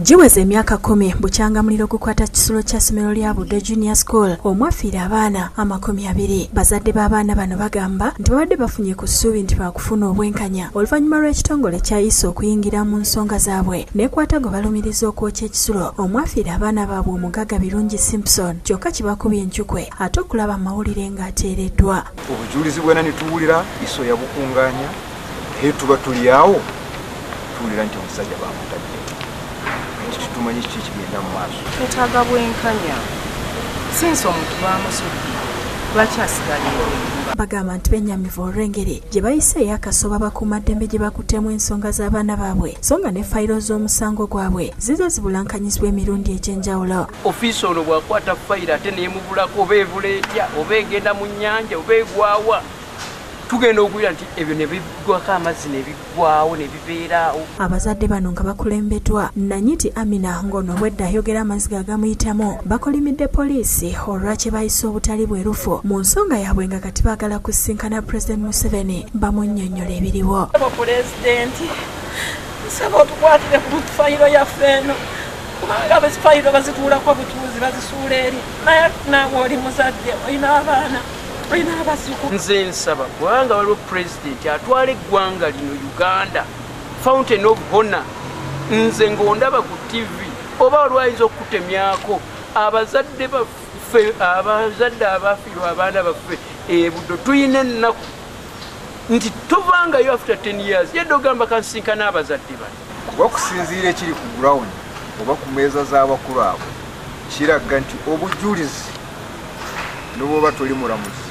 Jiweze emyaka 10 bukyanga muliro gukwata kisulo kya ssomero lya Budde Junior School omwafiira abaana 20. Bazadde b'abaana bano bagamba nti babadde bafunye ku ssuubi nti baakufuna obwenkanya oluvannyuma lw'ekitongole kyayisa okuyingira mu nsonga zaabwe n'ekwata gwe balumiriza okwokya ekisulo omwafiira abaana baabwe Omugaga Birungi Simpson kyokka kibakubye enkyukwe ate okulaba amawulire ng'ateereddwa. Obujulizi bwena ne tuwulira iso yabukunganya tuba tuli awo tuwulira nti omusajja baamutadde. Tumanyi kiki kigenda mu maaso. Twetaaga bwenkanya sinsi omuntu baamusudde lwaki asigalire. Bagamba nti bennyamivu olw'engeri gye bayise ey'akasoba bakuumaddembe gye bakuttemu ensonga z'abaana baabwe so nga ne fayiro z'omusango gwabwe zizo zibulankanyizibwa emirundi egy'enjawulo. Ofiisi ono bw'akwata fayiro ate neemubulako oba evula etya oba egenda mu nnyanja oba egwawa tugenda okuwulira nti ebyo ne biggwako amazzi ne biggwawo ne bibeeraawo. Abazadde bano nga bakulembeddwa Nanyiti Amina ng'ono obwedda ayogera amazzi gagamuyitamu bakolimidde poliisi olwaki bayise obutali bwerufu mu nsonga yaabwe nga kati baagala kusinkana President Museveni bamunnyonnyola ebiriwo. Pulezidenti nsaba otukwatire ku fayiro yaffe eno kubanga abafayiro bazituulako butuuzi bazisuula eri naye naawe oli muzadde olina abaana. Nze nsaba kubanga waliwo pulezidenti atwala eggwanga lino Uganda Fountain of Honor nze ng'ondaba ku TV oba olwayinza okutemyako abazadde baffe abazadde abafiirwa abaana baffe Buddo tuyina ennaku nti tuvangayo after 10 years yedde ogamba kansinkana abazadde bano. Kuba kusinziira ekiri ku ground oba ku meeza z'abakulu abo kiraga nti obujulizi n'obwoba toli mulamuzi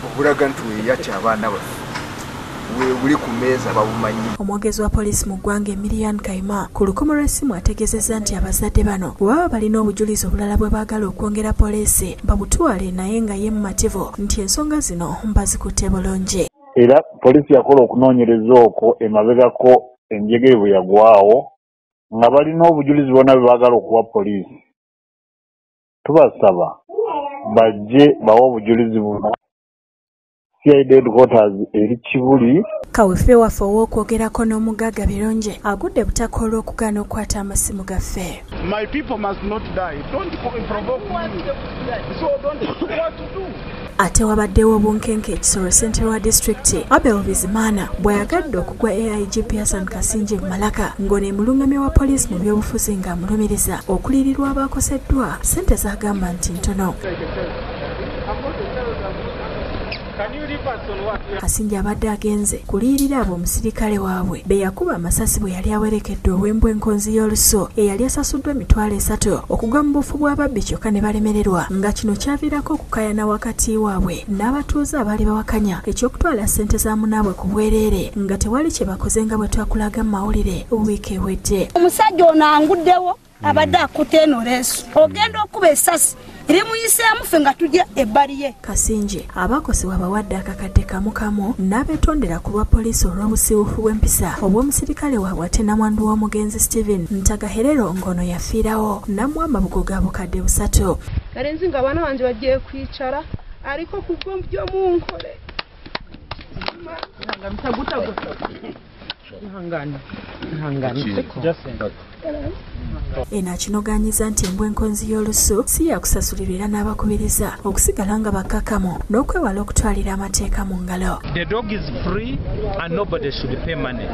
obulaga nti weeyakya abaana baffe buli ku meeza babumanyi. Omwogezi wa poliisi mu ggwanga Emilian Kaima ku lukomo lw'essimu ategeezezza nti abazadde bano bwe baba balina obujulizi obulala bwe baagala okwongera poliisi babutwale naye nga ye mumativu nti ensonga zino bazikutte bulungi. Era poliisi yakola okunoonyereza okwo emabegako enjegere bwe yagwawo nga balina obujulizi bwonna bwe baagala okuwa poliisi. Tubasaba bajje bawe obujulizi buno CID headquarters eri Kibuli. Kaweefube waffe ow'okwogerako n'Omugaga Birungi agudde butaka olw'okugaana okukwata amasimu gaffe. My people must not die. Don't provoke me. So don't know what to do. Ate wabaddewo obunkenke ekisolo ssentebe wa disitulikiti Abel Bizimana bw'ayagadde okugwa AIGP Hassan Kasinje Malaka ng'ono emulungamya wa poliisi mu by'obufuzi ng'amulumiriza okuliyirirwa abaakoseddwa ssente z'agamba nti ntono. Kasinje abadde agenze kuliyirira abo omusirikale waabwe be yakuba amasasi bwe yali awerekedde ow'embwa enkonzi y'oluso eyali asasuddwa $300 okugwa mu bufu bw'ababbi kyokka ne balemererwa nga kino kyaviirako okukayana wakati waabwe n'abatuuze abaali bawakanya eky'okutwala ssente za munaabwe ku bwereere nga tewali kye bakoze nga bwe twakulaga mu mawulire wiiki ewedde. Omusajja ono anguddewo abadde akutte eno leesu ogenda okuba essasi erimuyiseemu ffe nga tujja ebbali ye. Kasinje abaakosebwa abawadde akakadde kamu n'abeetondera ku lwa poliisi olw'obusiiwufu bw'empisa obw'omusirikale waabwe ate namwandu w'omugenzi Stephen Ntagaherero ng'ono yafiirawo namuwa amabugo ga bukadde 3. Kale nzi nga abaana bange bagiye kwicara aliko ku byo munkole Eno akinoganyiza nti embwa enkonzi y'olusu si yakusasulirira n'abakubiriza okusigala nga bakkakkamu n'okwewala okutwalira amateeka mu ngalo. The dog is free and nobody should pay money.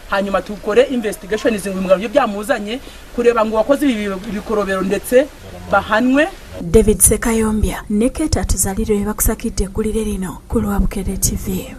Hanyuma tukore investigation zingumugabo byo byamuzanye kureba ngo wakoze ibikorobero ndetse bahanwe. David Sekayombya ne Keta Tuzalire bakusakidde eggulire lino ku Lwabukere TV.